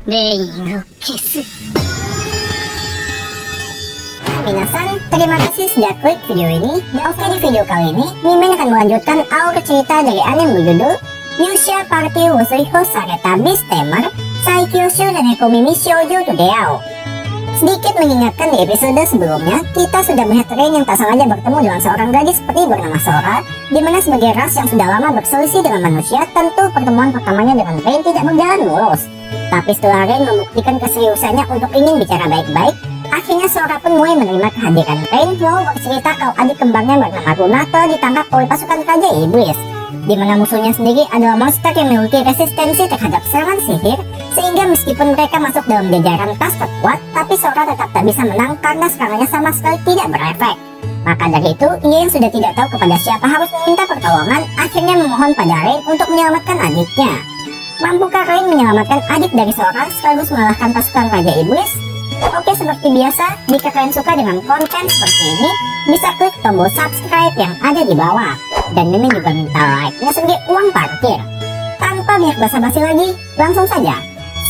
Rainを消す。Minasan, terima kasih sudah klik video ini. Dan oke, di video kali ini Mimin akan melanjutkan alur cerita dari anime berjudul Yusha Party Wusriho Sareta Beast Tamer Saikyo Shou Neko Mimi Shoujo Todeao. Sedikit mengingatkan di episode sebelumnya, kita sudah melihat Rain yang tak sengaja bertemu dengan seorang gadis peri bernama Sora, di mana sebagai ras yang sudah lama berselisih dengan manusia, tentu pertemuan pertamanya dengan Rain tidak berjalan mulus. Tapi setelah Rain membuktikan keseriusannya untuk ingin bicara baik-baik, akhirnya Sora pun mulai menerima kehadiran Rain, lalu bercerita kalau adik kembarnya bernama Runa telah ditangkap oleh pasukan Raja Iblis, di mana musuhnya sendiri adalah monster yang memiliki resistensi terhadap serangan sihir, sehingga meskipun mereka masuk dalam jajaran tas terkuat, tapi Sora tetap tak bisa menang karena serangannya sama sekali tidak berefek. Maka dari itu, ia yang sudah tidak tahu kepada siapa harus meminta pertolongan, akhirnya memohon pada Rain untuk menyelamatkan adiknya. Mampukah Rain menyelamatkan adik dari Sora sekaligus mengalahkan pasukan Raja Iblis? Oke, seperti biasa, jika kalian suka dengan konten seperti ini, bisa klik tombol subscribe yang ada di bawah. Dan Mimin juga minta like-nya sebagai uang parkir. Tanpa banyak basa-basi lagi, langsung saja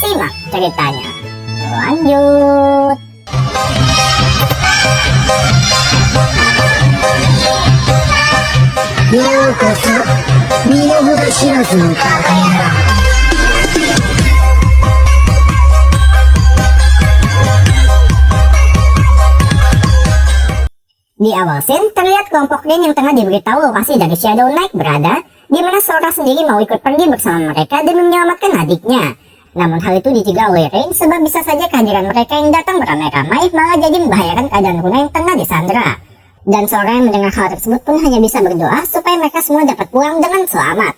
simak ceritanya. Lanjut. Yokoso, Minohura Shirazu no Takayama. Di awal scene, terlihat kelompok Rain yang tengah diberitahu lokasi dari Shadow Knight berada, di mana Sora sendiri mau ikut pergi bersama mereka demi menyelamatkan adiknya. Namun hal itu dicegah oleh Rain sebab bisa saja kehadiran mereka yang datang beramai-ramai malah jadi membahayakan keadaan Runa yang tengah disandera. Dan Sora yang mendengar hal tersebut pun hanya bisa berdoa supaya mereka semua dapat pulang dengan selamat.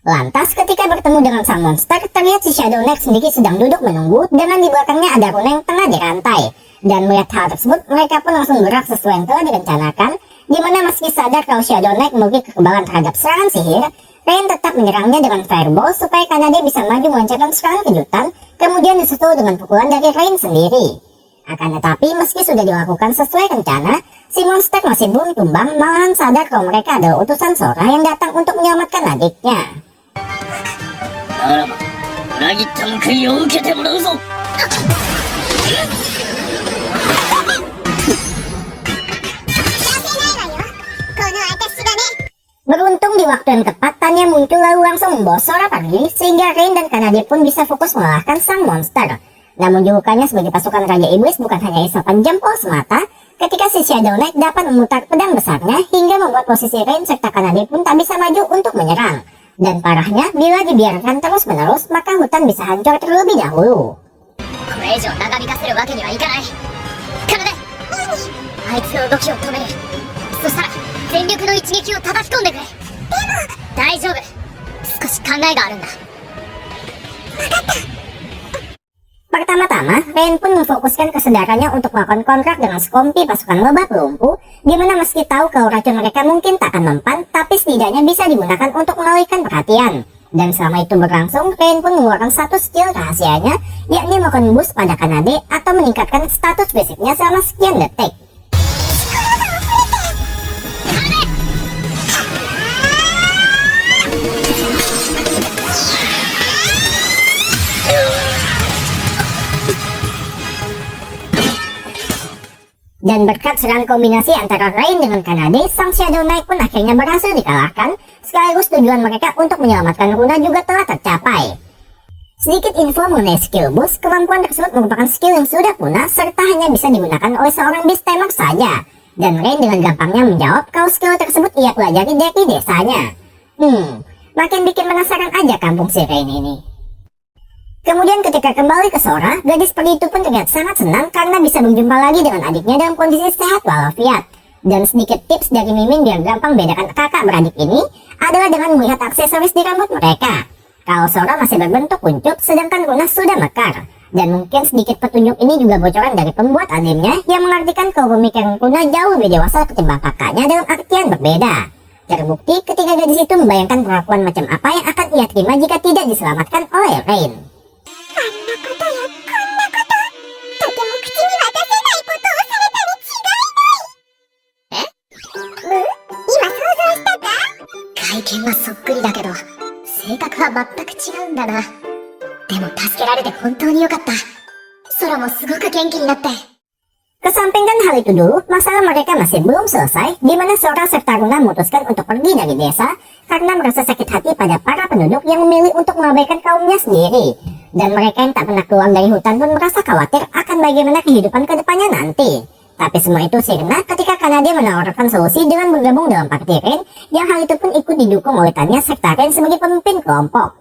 Lantas ketika bertemu dengan sang monster, terlihat si Shadow Knight sendiri sedang duduk menunggu dengan di belakangnya ada Runa yang tengah dirantai. Dan melihat hal tersebut, mereka pun langsung bergerak sesuai yang telah direncanakan, di mana meski sadar kalau Shadow Knight memiliki kekebalan terhadap serangan sihir, Rain tetap menyerangnya dengan Fireball supaya Kanade bisa maju melancarkan serangan kejutan, kemudian disusul dengan pukulan dari Rain sendiri. Akan tetapi, meski sudah dilakukan sesuai rencana, si monster masih belum tumbang, malahan sadar kalau mereka adalah utusan Sora yang datang untuk menyelamatkan adiknya. Beruntung di waktu yang tepat, Tanya muncul lalu langsung membawa Sora pergi, sehingga Rain dan Kanade pun bisa fokus mengalahkan sang monster. Namun julukannya sebagai pasukan Raja Iblis bukan hanya isapan jempol semata, ketika si Shadow Knight dapat memutar pedang besarnya hingga membuat posisi Rain serta Kanade pun tak bisa maju untuk menyerang. Dan parahnya, bila dibiarkan terus-menerus, maka hutan bisa hancur terlebih dahulu. Pertama-tama, Rain pun memfokuskan kesadarannya untuk melakukan kontrak dengan sekompi pasukan lebah pelumpuh, di mana meski tahu kalau racun mereka mungkin tak akan mempan, tapi setidaknya bisa digunakan untuk mengalihkan perhatian. Dan selama itu berlangsung, Rain pun mengeluarkan satu skill rahasianya, yakni melakukan boost pada Kanade atau meningkatkan status fisiknya selama sekian detik. Dan berkat serangan kombinasi antara Rain dengan Kanade, sang Shadow Knight pun akhirnya berhasil dikalahkan, sekaligus tujuan mereka untuk menyelamatkan Runa juga telah tercapai. Sedikit info mengenai skill boost, kemampuan tersebut merupakan skill yang sudah punah, serta hanya bisa digunakan oleh seorang Beast Tamer saja. Dan Rain dengan gampangnya menjawab kalau skill tersebut ia pelajari dari desanya. Makin bikin penasaran aja kampung si Rain ini. Kemudian ketika kembali ke Sora, gadis peri itu pun terlihat sangat senang karena bisa berjumpa lagi dengan adiknya dalam kondisi sehat walafiat. Dan sedikit tips dari Mimin biar gampang bedakan kakak beradik ini adalah dengan melihat aksesoris di rambut mereka. Kalau Sora masih berbentuk kuncup, sedangkan Runa sudah mekar. Dan mungkin sedikit petunjuk ini juga bocoran dari pembuat animenya yang mengartikan kalau pemikiran Runa jauh lebih dewasa ketimbang kakaknya dalam artian berbeda. Terbukti ketika gadis itu membayangkan perlakuan macam apa yang akan ia terima jika tidak diselamatkan oleh Rain. でも助けられて本当によかった。空もすごく元気になって。Kesampingkan hal itu dulu, masalah mereka masih belum selesai, di mana Sora serta Luna memutuskan untuk pergi dari desa karena merasa sakit hati pada para penduduk yang memilih untuk mengabaikan kaumnya sendiri. Dan mereka yang tak pernah keluar dari hutan pun merasa khawatir akan bagaimana kehidupan kedepannya nanti. Tapi semua itu sirna ketika Kanade menawarkan solusi dengan bergabung dalam partai Ren, yang hal itu pun ikut didukung oleh Tanya serta Ren sebagai pemimpin kelompok.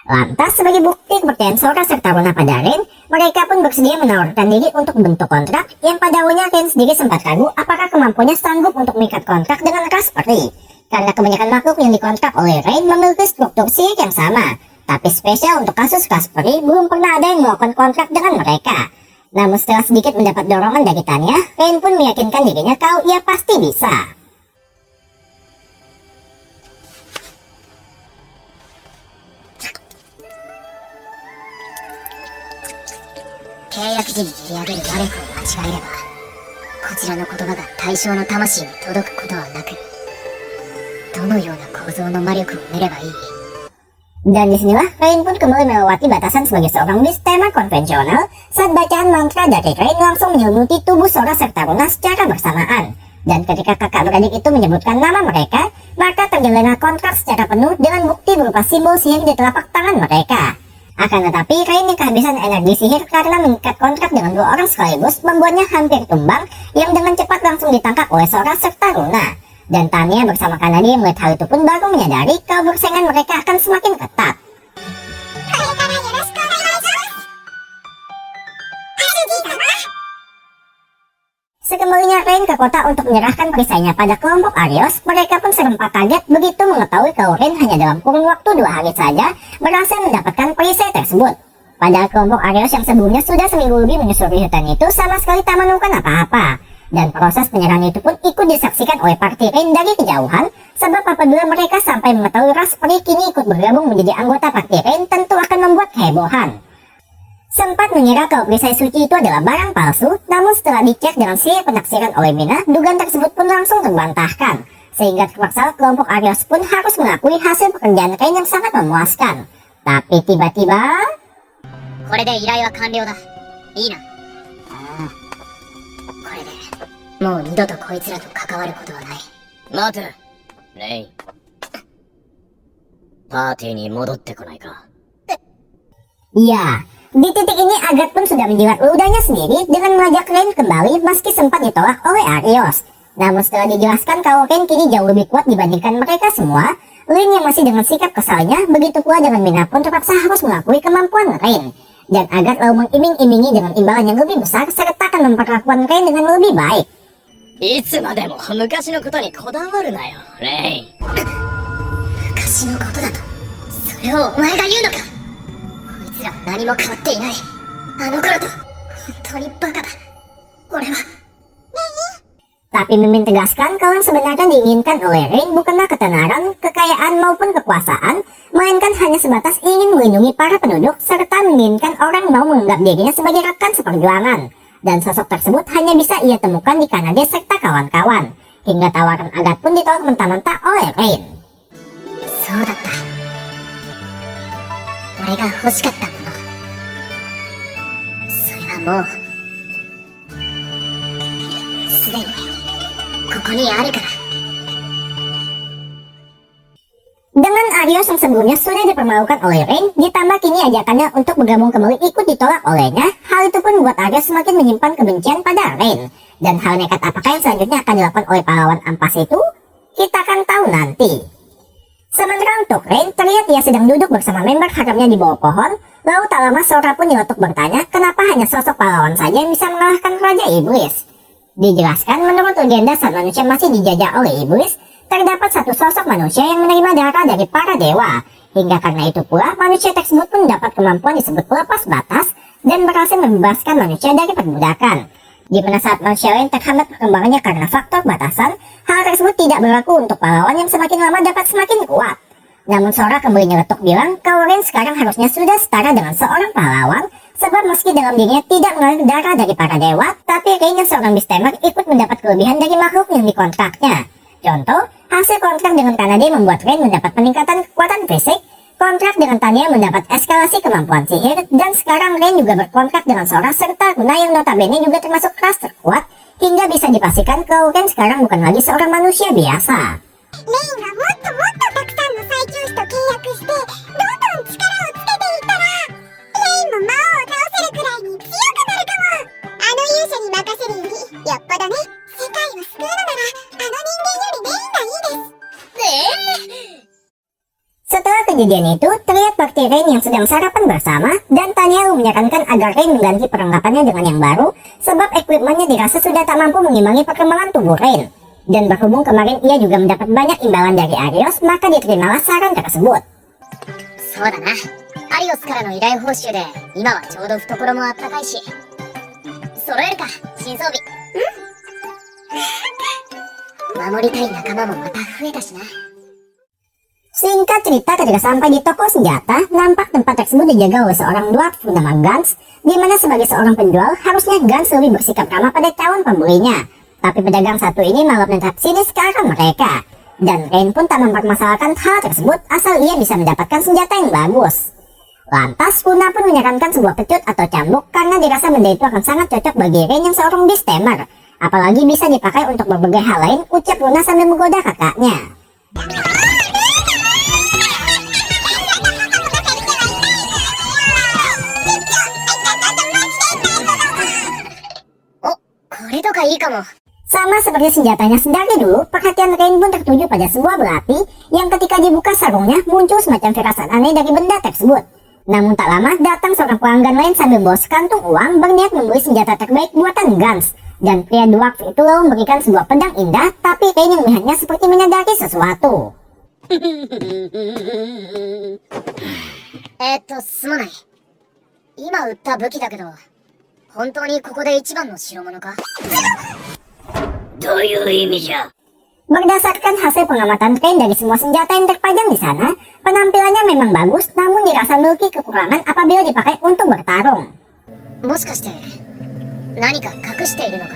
Lantas, sebagai bukti kepercayaan Sora serta Luna pada Ren, mereka pun bersedia menawarkan diri untuk bentuk kontrak yang pada awalnya Ren sendiri sempat ragu apakah kemampuannya sanggup untuk mengikat kontrak dengan ras peri. Karena kebanyakan makhluk yang dikontrak oleh Ren memiliki struktur sihir yang sama. Tapi spesial untuk kasus ras peri, belum pernah ada yang melakukan kontrak dengan mereka. Namun setelah sedikit mendapat dorongan dari Tanya, Ren pun meyakinkan dirinya kalau ia pasti bisa. 契約時に切り上げる魔力を間違えれば、こちらの言葉が対象の魂に届くことはなく、どのような構造の魔力を埋めればいい? Dan disinilah Rain pun kembali melewati batasan sebagai seorang Beasttamer konvensional saat bacaan mantra dari Rain langsung menyelimuti tubuh Sora serta Luna secara bersamaan. Dan ketika kakak beradik itu menyebutkan nama mereka, maka terjalanlah kontrak secara penuh dengan bukti berupa simbol sihir di telapak tangan mereka. Akan tetapi, Rain yang kehabisan energi sihir karena mengikat kontrak dengan dua orang sekaligus membuatnya hampir tumbang yang dengan cepat langsung ditangkap oleh Sora serta Luna. Dan Tanya bersama Kanade yang melihat hal itu pun baru menyadari kalau persaingan mereka akan semakin ketat. Sekembalinya Rain ke kota untuk menyerahkan perisainya pada kelompok Arios, mereka pun serempak kaget begitu mengetahui kalau Rain hanya dalam kurun waktu 2 hari saja berhasil mendapatkan perisai tersebut. Padahal kelompok Arios yang sebelumnya sudah seminggu lebih menyusuri hutan itu sama sekali tak menemukan apa-apa. Dan proses penyerahan itu pun ikut disaksikan oleh partai Rain dari kejauhan, sebab apabila mereka sampai mengetahui ras peri kini ikut bergabung menjadi anggota partai Rain tentu akan membuat kehebohan. Sempat mengira kalau perisai suci itu adalah barang palsu, namun setelah dicek dengan sihir penaksiran oleh Mina, dugaan tersebut pun langsung terbantahkan. Sehingga terpaksa kelompok Arios pun harus mengakui hasil pekerjaan Rain yang sangat memuaskan. Tapi tiba-tiba... これで依頼は完了だ。いいな。これでもう二度とこいつらと関わることはない。待て、レイ。パーティーに戻ってこないか。Ya, di titik ini Agat pun sudah menjilat ludahnya sendiri dengan mengajak Rain kembali meski sempat ditolak oleh Arios. Namun setelah dijelaskan kalau Rain kini jauh lebih kuat dibandingkan mereka semua, Rain yang masih dengan sikap kesalnya, begitu pula dengan Mina pun terpaksa harus mengakui kemampuan Rain. Dan Agat lalu mengiming-imingi dengan imbalan yang lebih besar serta akan memperlakukan Rain dengan lebih baik. いつまでも昔のことにこだわるなよ、レイ。昔のことだと、それをお前が言うのか。こいつらは何も変わっていない。あの頃と、本当にバカだ。俺は。Tapi Mimin tegaskan kalau yang sebenarnya diinginkan oleh Rain bukanlah ketenaran, kekayaan maupun kekuasaan, melainkan hanya sebatas ingin melindungi para penduduk serta menginginkan orang mau menganggap dirinya sebagai rekan seperjuangan. Dan sosok tersebut hanya bisa ia temukan di Kanade serta kawan-kawan. Hingga tawaran Agat pun ditolak mentah-mentah oleh Rain. そうだった。俺が欲しかったもの。それはもう、すでに、ここにあるから。Dengan Arios yang sebelumnya sudah dipermalukan oleh Rain, ditambah kini ajakannya untuk bergabung kembali ikut ditolak olehnya, hal itu pun membuat Arios semakin menyimpan kebencian pada Rain. Dan hal nekat apakah yang selanjutnya akan dilakukan oleh pahlawan ampas itu? Kita akan tahu nanti. Sementara untuk Rain, terlihat ia sedang duduk bersama member haremnya di bawah pohon, lalu tak lama Sora pun nyeletuk bertanya kenapa hanya sosok pahlawan saja yang bisa mengalahkan Raja Iblis. Dijelaskan menurut legenda saat manusia masih dijajah oleh Iblis, terdapat satu sosok manusia yang menerima darah dari para dewa. Hingga karena itu pula, manusia tersebut pun dapat kemampuan disebut pelepas batas dan berhasil membebaskan manusia dari perbudakan. Di mana saat manusia lain terhambat perkembangannya karena faktor batasan, hal tersebut tidak berlaku untuk pahlawan yang semakin lama dapat semakin kuat. Namun Sora kembali nyeletuk bilang kalau Rain sekarang harusnya sudah setara dengan seorang pahlawan, sebab meski dalam dirinya tidak mengalir darah dari para dewa, tapi Rain yang seorang Beasttamer ikut mendapat kelebihan dari makhluk yang dikontraknya. Contoh, hasil kontrak dengan Kanade membuat Rain mendapat peningkatan kekuatan fisik, kontrak dengan Tanya mendapat eskalasi kemampuan sihir, dan sekarang Rain juga berkontrak dengan seorang serta guna yang notabene juga termasuk kelas terkuat, hingga bisa dipastikan kalau Rain sekarang bukan lagi seorang manusia biasa. レイがもっともっとたくさんの最強種と契約してどんどん力をつけていったらレイも魔王を倒せるくらいに強くなるかも。あの勇者に任せるよりよっぽどね。世界を救うのならあの人間よりレイがいいです。 Setelah kejadian itu, terlihat parti Rain yang sedang sarapan bersama, dan Tanya menyarankan agar Rain mengganti perlengkapannya dengan yang baru, sebab equipmentnya dirasa sudah tak mampu mengimbangi perkembangan tubuh Rain. Dan berhubung kemarin ia juga mendapat banyak imbalan dari Arios, maka diterimalah saran tersebut. そうだな。アリオスからの依頼報酬で今はちょうど懐もあったかいし。揃えるか、新装備。守りたい仲間もまた増えたしな。 Singkat cerita, ketika sampai di toko senjata, nampak tempat tersebut dijaga oleh seorang dwarf bernama Gans, di mana sebagai seorang penjual, harusnya Gans lebih bersikap ramah pada calon pembelinya. Tapi pedagang satu ini malah menetap sinis ke arah mereka. Dan Rain pun tak mempermasalahkan hal tersebut asal ia bisa mendapatkan senjata yang bagus. Lantas, Kuna pun menyarankan sebuah pecut atau cambuk karena dirasa benda itu akan sangat cocok bagi Rain yang seorang beast tamer. Apalagi bisa dipakai untuk berbagai hal lain, ucap Luna sambil menggoda kakaknya. Oh, これとかいいかも。 Sama seperti senjatanya sendiri dulu, perhatian Rain pun tertuju pada sebuah belati yang ketika dibuka sarungnya muncul semacam firasat aneh dari benda tersebut. Namun tak lama datang seorang pelanggan lain sambil bawa sekantung uang berniat membeli senjata terbaik buatan Gans. Dan pria dwarf itu lalu memberikan sebuah pedang indah, tapi Rain yang melihatnya seperti menyadari sesuatu. すまない。今売った武器だけど、本当にここで一番の代物か？ どういう意味じゃ? Berdasarkan hasil pengamatan Rain dari semua senjata yang terpajang di sana, penampilannya memang bagus, namun dirasa memiliki kekurangan apabila dipakai untuk bertarung. もしかして何か隠しているのか？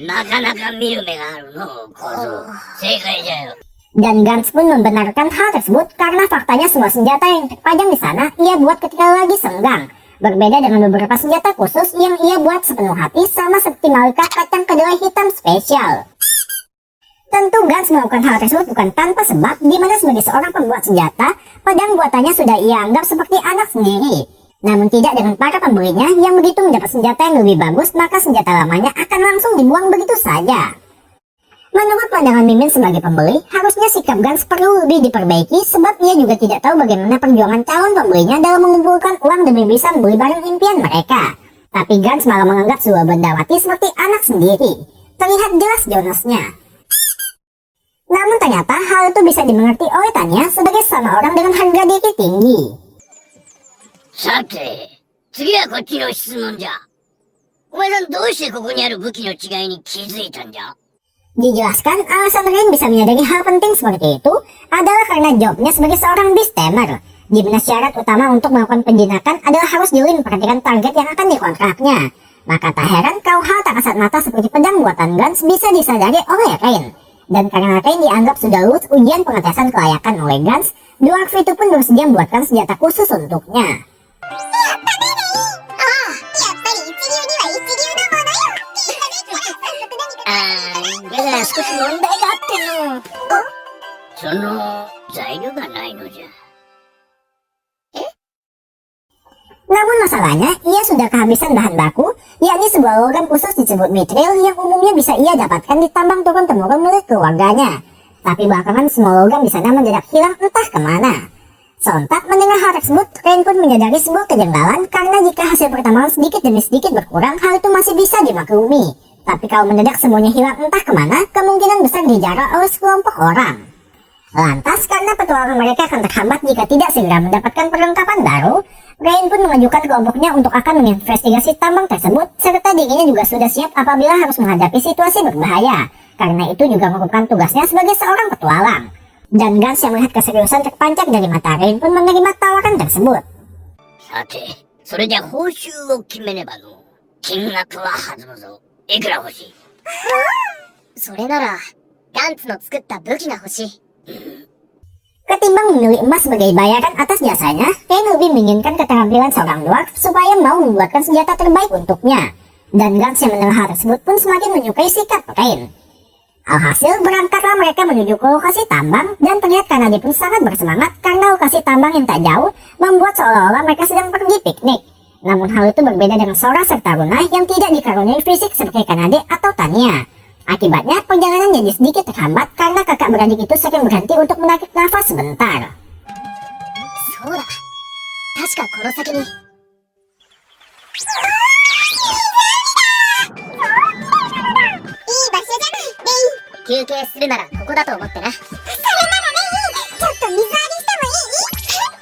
なかなか見る目があるの、小僧。正解じゃよ。 Dan Gans pun membenarkan hal tersebut karena faktanya semua senjata yang terpajang di sana ia buat ketika lagi senggang. Berbeda dengan beberapa senjata khusus yang ia buat sepenuh hati sama seperti malika kacang kedelai hitam spesial. Tentu Gans melakukan hal tersebut bukan tanpa sebab, di mana sebagai seorang pembuat senjata, pedang buatannya sudah ia anggap seperti anak sendiri. Namun tidak dengan para pembelinya yang begitu mendapat senjata yang lebih bagus, maka senjata lamanya akan langsung dibuang begitu saja. Menurut pandangan Mimin sebagai pembeli, harusnya sikap Gans perlu lebih diperbaiki sebab ia juga tidak tahu bagaimana perjuangan calon pembelinya dalam mengumpulkan uang demi bisa membeli barang impian mereka. Tapi Gans malah menganggap sebuah bendawati seperti anak sendiri. Terlihat jelas Jonosnya. Namun ternyata hal itu bisa dimengerti oleh Tanya sebagai sama orang dengan harga diri tinggi. さて、次はこっちの質問じゃ。お前さんどうしてここにある武器の違いに気づいたんじゃ? Dijelaskan alasan Rain bisa menyadari hal penting seperti itu adalah karena jobnya sebagai seorang beast tamer, di mana syarat utama untuk melakukan penjinakan adalah harus jeli memperhatikan target yang akan dikontraknya. Maka tak heran kalau hal tak kasat mata seperti pedang buatan Gans bisa disadari oleh Rain. Dan karena Rain dianggap sudah lulus ujian pengetesan kelayakan oleh Gans, dwarf itu pun bersedia membuatkan senjata khusus untuknya. やっぱり一流には一流のものよ。いいかね、ほら、早速何か。だが少し問題があっての。その材料がないのじゃ。 Namun masalahnya, ia sudah kehabisan bahan baku, yakni sebuah logam khusus disebut mithril yang umumnya bisa ia dapatkan di tambang turun-temurun milik keluarganya. Tapi belakangan semua logam di sana mendadak hilang entah kemana. Sontak mendengar hal tersebut, Rain pun menyadari sebuah kejanggalan karena jika hasil pertambangan sedikit demi sedikit berkurang, hal itu masih bisa dimaklumi. Tapi kalau mendadak semuanya hilang entah kemana, kemungkinan besar dijarah oleh sekelompok orang. Lantas, karena petualangan mereka akan terhambat jika tidak segera mendapatkan perlengkapan baru, Rain pun mengajukan kelompoknya untuk akan menginvestigasi tambang tersebut, serta dirinya juga sudah siap apabila harus menghadapi situasi berbahaya, karena itu juga merupakan tugasnya sebagai seorang petualang. Dan Gans yang melihat keseriusan terpancar dari mata Rain pun menerima tawaran tersebut. さて、それじゃ報酬を決めねばの。金額は弾むぞ。いくら欲しい?それなら、ガンツの作った武器が欲しい。 Ketimbang memilih emas sebagai bayaran atas jasanya, Rain lebih menginginkan keterampilan seorang dwarf supaya mau membuatkan senjata terbaik untuknya. Dan Gans yang mendengar hal tersebut pun semakin menyukai sikap Rain. Alhasil berangkatlah mereka menuju ke lokasi tambang dan terlihat Kanade pun sangat bersemangat karena lokasi tambang yang tak jauh membuat seolah-olah mereka sedang pergi piknik. Namun hal itu berbeda dengan Sora serta Runa yang tidak dikaruniai fisik seperti Kanade atau Tanya. Akibatnya perjalanan jadi sedikit terhambat karena kakak beradik itu sering berhenti untuk menarik nafas sebentar. そうだ。確かこの先に。いい場所じゃないレイ。休憩するならここだと思ってな。それならレイ、ちょっと水浴びしてもいい？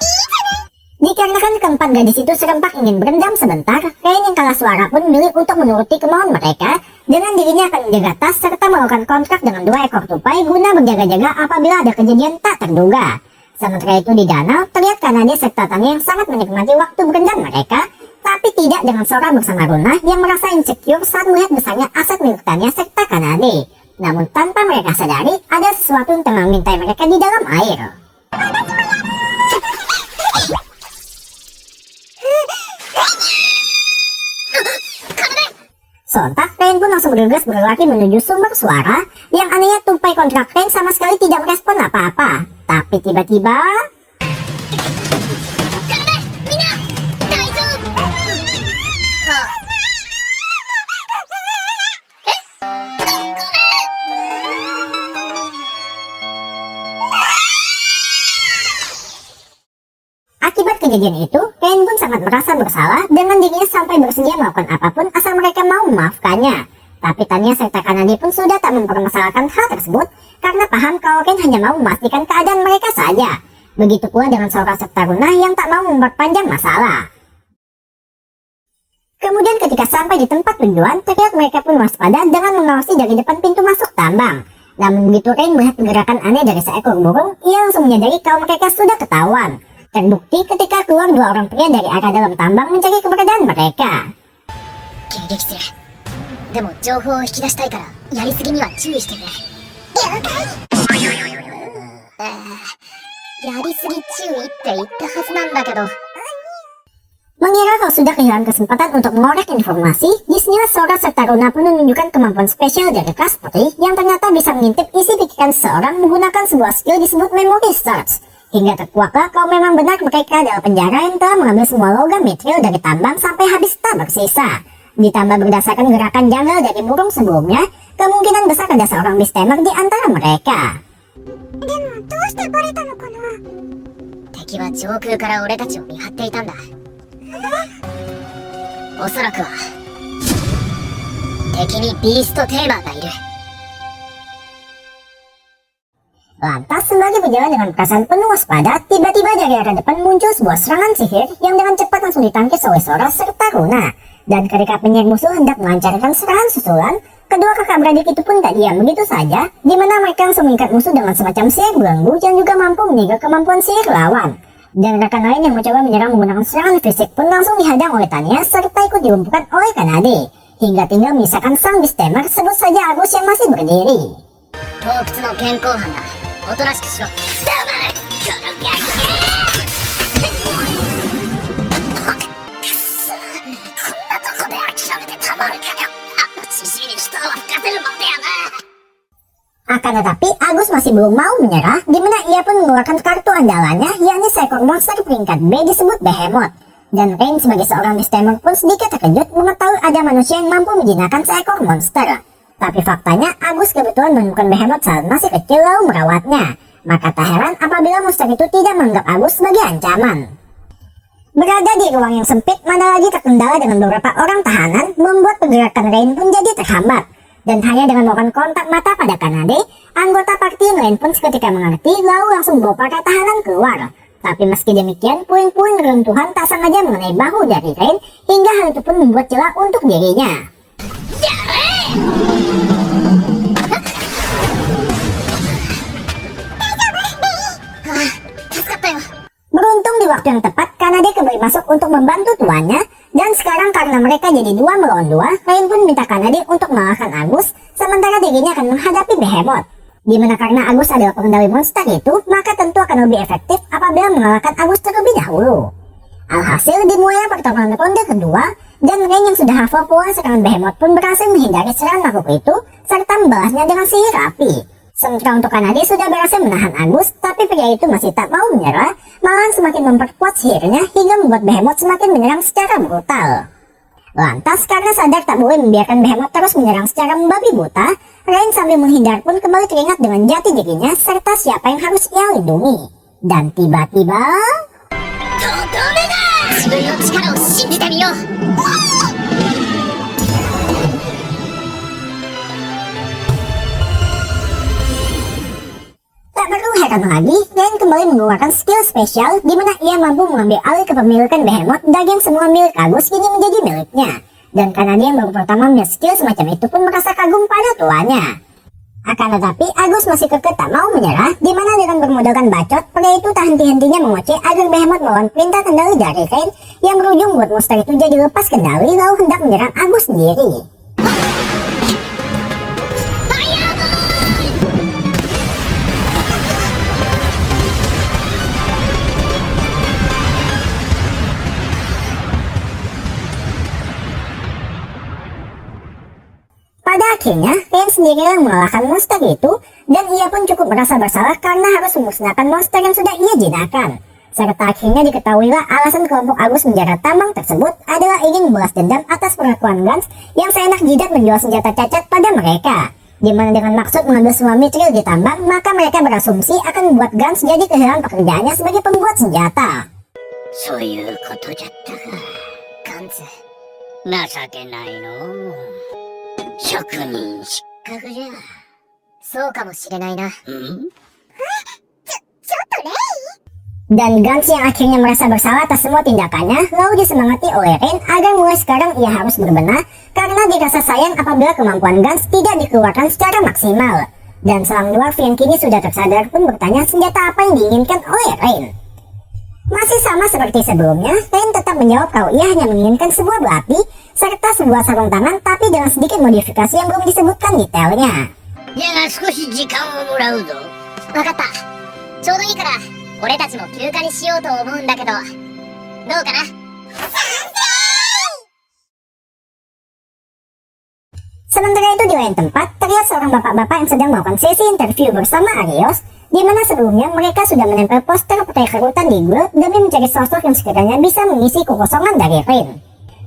いいじゃない。 Dikarenakan keempat gadis itu serempak ingin berendam sebentar, Rain yang kalah suara pun memilih untuk menuruti kemauan mereka dengan dirinya akan menjaga tas serta melakukan kontrak dengan 2 ekor tupai guna berjaga-jaga apabila ada kejadian tak terduga. Sementara itu di danau, terlihat Kanade serta Tanya yang sangat menikmati waktu berendam mereka, tapi tidak dengan Sora bersama Runa yang merasa insecure saat melihat besarnya aset milik Tanya serta Kanade. Namun tanpa mereka sadari, ada sesuatu yang tengah mengintai mereka di dalam air. Sontak, Rain pun langsung bergegas berlari menuju sumber suara. Yang anehnya tupai kontrak Rain sama sekali tidak merespon apa-apa. Tapi tiba-tiba... Akibat kejadian itu, Rain pun sangat merasa bersalah dengan dirinya sampai bersedia melakukan apapun asal mereka mau memaafkannya. Tapi Tanya serta Kanade pun sudah tak mempermasalahkan hal tersebut karena paham kalau Rain hanya mau memastikan keadaan mereka saja. Begitu pula dengan Sora serta Runa yang tak mau memperpanjang masalah. Kemudian ketika sampai di tempat tujuan, terlihat mereka pun waspada dengan mengawasi dari depan pintu masuk tambang. Namun begitu Rain melihat gerakan aneh dari seekor burung, ia langsung menyadari kalau mereka sudah ketahuan. Terbukti ketika keluar 2 orang pria dari arah dalam tambang mencari keberadaan mereka. 迎撃する。でも情報を引き出したいからやりすぎには注意してくれ。了解。やりすぎ注意って言ったはずなんだけど。 Mengira kalau sudah kehilangan kesempatan untuk mengorek informasi, disinilah Sora serta Runa pun menunjukkan kemampuan spesial dari kelas putih yang ternyata bisa mengintip isi pikiran seseorang menggunakan sebuah skill disebut Memory Search. Hingga terkuaklah kalau memang benar mereka adalah penjara yang telah mengambil semua logam mithril dari tambang sampai habis tak bersisa. Ditambah berdasarkan gerakan janggal dari burung sebelumnya, kemungkinan besar ada seorang Beastamer di antara mereka. でもどうしてバレたのかな。敵は上空から俺たちを見張っていたんだ。おそらくは敵にビーストテーマーがいる。 Lantas sembari berjalan dengan perasaan penuh waspada, tiba-tiba dari arah depan muncul sebuah serangan sihir yang dengan cepat langsung ditangkis oleh Sora serta Runa. Dan ketika penyerang musuh hendak melancarkan serangan susulan, kedua kakak beradik itu pun tak diam begitu saja, di mana mereka langsung mengikat musuh dengan semacam sihir belenggu yang juga mampu menjaga kemampuan sihir lawan. Dan rekan lain yang mencoba menyerang menggunakan serangan fisik pun langsung dihadang oleh Tanya serta ikut dilumpuhkan oleh Kanade. Hingga tinggal menyisakan sang Beastamer, sebut saja Agus yang masih berdiri. 洞窟の現行犯だ。おとなしくしろ。Akan tetapi Agus masih belum mau menyerah, di mana ia pun mengeluarkan kartu andalannya, yakni seekor monster peringkat B disebut Behemoth. Dan Rain sebagai seorang Beastamer pun sedikit terkejut mengetahui ada manusia yang mampu menjinakkan seekor monster. Tapi faktanya Agus kebetulan menemukan Behemoth saat masih kecil lalu merawatnya. Maka tak heran apabila monster itu tidak menganggap Agus sebagai ancaman. Berada di ruang yang sempit, mana lagi terkendala dengan beberapa orang tahanan, membuat pergerakan Rain pun jadi terhambat. Dan hanya dengan melakukan kontak mata pada Kanade, anggota parti yang lain pun seketika mengerti lalu langsung membawa para tahanan keluar. Tapi meski demikian, puing-puing reruntuhan tak sengaja mengenai bahu dari Rain, hingga hal itu pun membuat celah untuk dirinya. Beruntung di waktu yang tepat, Kanade kembali masuk untuk membantu tuannya, dan sekarang karena mereka jadi 2 melawan 2, Rain pun minta Kanade untuk mengalahkan Agus, Sementara dirinya akan menghadapi Behemoth. Dimana karena Agus adalah pengendali monster itu, maka tentu akan lebih efektif apabila mengalahkan Agus terlebih dahulu. Alhasil dimulai pertarungan ronde kedua, dan Rain yang sudah hafal pula serangan Behemoth pun berhasil menghindari serangan makhluk itu, serta membalasnya dengan sihir api. Sementara untuk Kanade sudah berhasil menahan Agus, tapi pria itu masih tak mau menyerah, malahan semakin memperkuat sihirnya hingga membuat Behemoth semakin menyerang secara brutal. Lantas karena sadar tak boleh membiarkan Behemoth terus menyerang secara membabi buta, Rain sambil menghindar pun kembali teringat dengan jati dirinya serta siapa yang harus ia lindungi. Dan tiba-tiba... とどめだ！自分の力を信じてみよう。 Tak perlu heran lagi, Rain kembali mengeluarkan skill spesial di mana ia mampu mengambil alih kepemilikan Behemoth dan yang semua milik Agus kini menjadi miliknya. Dan karena dia yang baru pertama melihat skill semacam itu pun merasa kagum pada tuannya. Akan tetapi Agus masih kekeh tak mau menyerah, di mana dengan bermodalkan bacot, pria itu tak henti-hentinya mengoceh agar Behemoth melawan perintah kendali dari Rain yang berujung buat monster itu jadi lepas kendali lalu hendak menyerang Agus sendiri. Pada akhirnya, Rain sendirilah yang mengalahkan monster itu, dan ia pun cukup merasa bersalah karena harus memusnahkan monster yang sudah ia jinakkan. Serta akhirnya diketahuilah alasan kelompok Agus menjara tambang tersebut adalah ingin membalas dendam atas perlakuan Gans yang seenak jidat menjual senjata cacat pada mereka. Dimana dengan maksud mengambil semua mithril di tambang, maka mereka berasumsi akan membuat Gans jadi kehilangan pekerjaannya sebagai pembuat senjata. そういうことじゃったか。ガンツ、情けないのう。職人失格じゃ。そうかもしれないな。ん？ Dan Gans yang akhirnya merasa bersalah atas semua tindakannya, lalu disemangati oleh Rain agar mulai sekarang ia harus berbenah karena dirasa sayang apabila kemampuan Gans tidak dikeluarkan secara maksimal. Dan seorang dwarf yang kini sudah tersadar pun bertanya senjata apa yang diinginkan oleh Rain. Masih sama seperti sebelumnya, Rain tetap menjawab kalau ia hanya menginginkan sebuah belapi serta sebuah sarung tangan tapi dengan sedikit modifikasi yang belum disebutkan detailnya. じゃが少し時間をもらうぞ。わかった。ちょうどいいから、俺たちも休暇にしようと思うんだけど、どうかな？ Sementara itu di lain tempat, terlihat seorang bapak-bapak yang sedang melakukan sesi interview bersama Arios, di mana sebelumnya mereka sudah menempel poster peta kerutan di guild demi mencari sosok yang sekiranya bisa mengisi kekosongan dari Rain.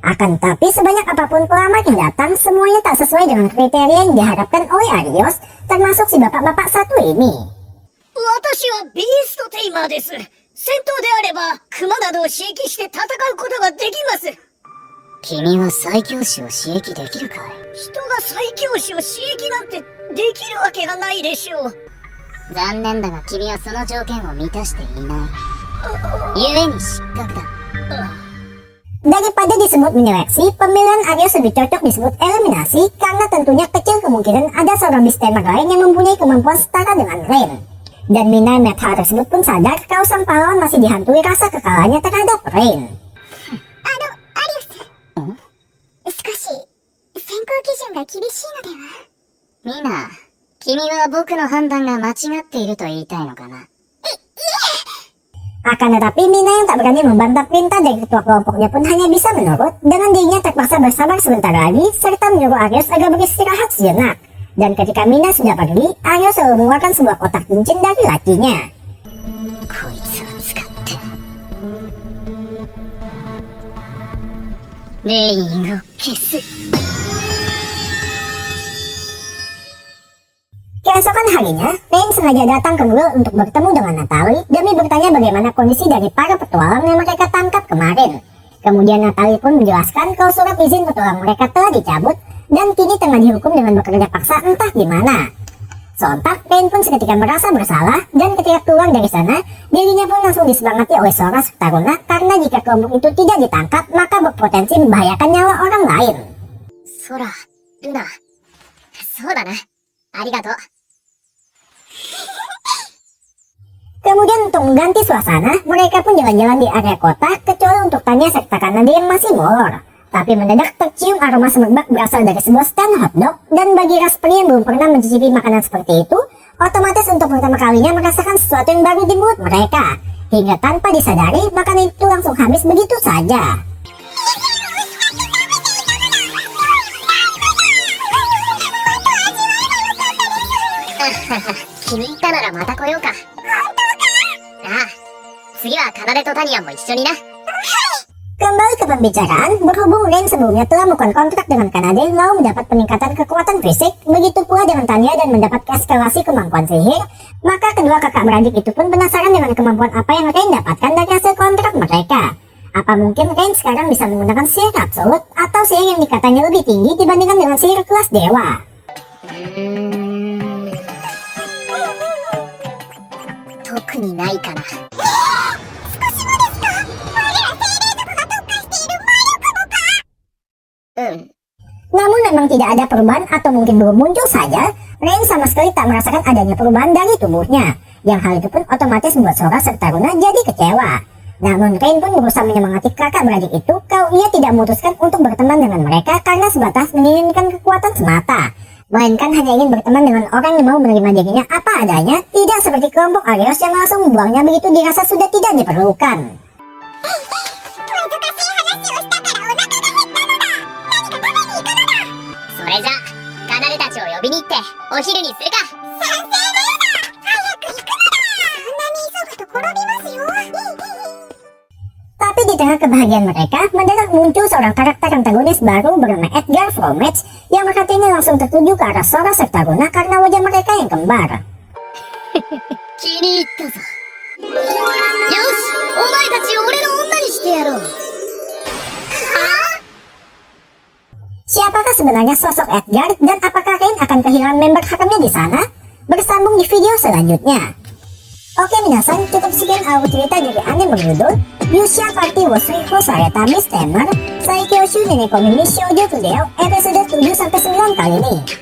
Akan tapi sebanyak apapun pelamar yang datang, semuanya tak sesuai dengan kriteria yang diharapkan oleh Arios, termasuk si bapak-bapak satu ini. 私はビーストテイマーです。戦闘であれば、熊などを刺激して戦うことができます。君は最強種を刺激できるかい？人が最強種を刺激なんてできるわけがないでしょう。残念だが君はその条件を満たしていない。故に失格だ。 Daripada disebut menyeleksi, pemilihan Arios lebih cocok disebut eliminasi karena tentunya kecil kemungkinan ada seorang Beastmaster lain yang mempunyai kemampuan setara dengan Rain. Dan Mina melihat hal tersebut pun sadar kalau sang pahlawan masih dihantui rasa kekalahannya terhadap Rain. 少し選考基準が厳しいのでは？ミナ、君は僕の判断が間違っていると言いたいのかな？ Akan tetapi Mina yang tak berani membantah perintah dari ketua kelompoknya pun hanya bisa menurut, dengan dirinya terpaksa bersabar sebentar lagi serta menyuruh Arios agar beristirahat sejenak. Dan ketika Mina sudah pergi, Arios selalu mengeluarkan sebuah kotak cincin dari lakinya. こいつを使ってレインを消す。 Keesokan harinya, Rain sengaja datang ke guild untuk bertemu dengan Natalie demi bertanya bagaimana kondisi dari para petualang yang mereka tangkap kemarin. Kemudian Natalie pun menjelaskan kalau surat izin petualang mereka telah dicabut dan kini tengah dihukum dengan bekerja paksa entah di mana. Sontak, Rain pun seketika merasa bersalah dan ketika keluar dari sana, dirinya pun langsung disemangati oleh seorang Taruna karena jika kelompok itu tidak ditangkap maka berpotensi membahayakan nyawa orang lain. ソラ、ルナ、そうだな。ありがとう。 Kemudian untuk mengganti suasana, mereka pun jalan-jalan di area kota kecuali untuk Tanya serta Kanade yang masih molor. Tapi mendadak tercium aroma semerbak berasal dari sebuah stand hotdog, dan bagi ras pria yang belum pernah mencicipi makanan seperti itu, otomatis untuk pertama kalinya merasakan sesuatu yang baru di mulut mereka. Hingga tanpa disadari, makanan itu langsung habis begitu saja.気に入ったならまた来ようか。ああ、次はカナデとタニアンも一緒にな。 Kembali ke pembicaraan, berhubung Ren sebelumnya telah melakukan kontrak dengan Kanade lalu mendapat peningkatan kekuatan fisik, begitu pula dengan Tanya dan mendapat eskalasi kemampuan sihir, maka kedua kakak beradik itu pun penasaran dengan kemampuan apa yang Ren dapatkan dari hasil kontrak mereka. Apa mungkin Ren sekarang bisa menggunakan sihir absolut atau sihir yang dikatanya lebih tinggi dibandingkan dengan sihir kelas dewa? 特にないかな。 Namun memang tidak ada perubahan atau mungkin belum muncul saja, Ren sama sekali tak merasakan adanya perubahan dari tubuhnya. Yang hal itu pun otomatis membuat Sora serta Runa jadi kecewa. Namun Ren pun berusaha menyemangati kakak beradik itu kalau ia tidak memutuskan untuk berteman dengan mereka karena sebatas menginginkan kekuatan semata. Melainkan hanya ingin berteman dengan orang yang mau menerima dirinya apa adanya, tidak seperti kelompok Arios yang langsung membuangnya begitu dirasa sudah tidak diperlukan. それじゃカナデたちを呼びに行ってお昼にするか。 Tapi di tengah kebahagiaan mereka, mendadak muncul seorang karakter antagonis baru bernama Edgar Fromage yang katanya langsung tertuju ke arah Sora serta Runa karena wajah mereka yang kembar. 気に入ったぞ。よし、お前たちを俺の女にしてやろう。 Siapakah sebenarnya sosok Edgar dan apakah Ren akan kehilangan member hakamnya di sana? Bersambung di video selanjutnya. Oke minasan, cukup sekian audio cerita dari anime berjudul Yusha Party wo Suihou Sareta Miss Tamer Saikyo Shou Nenekomi Shoujo Tudeo episode 7-9 kali ini.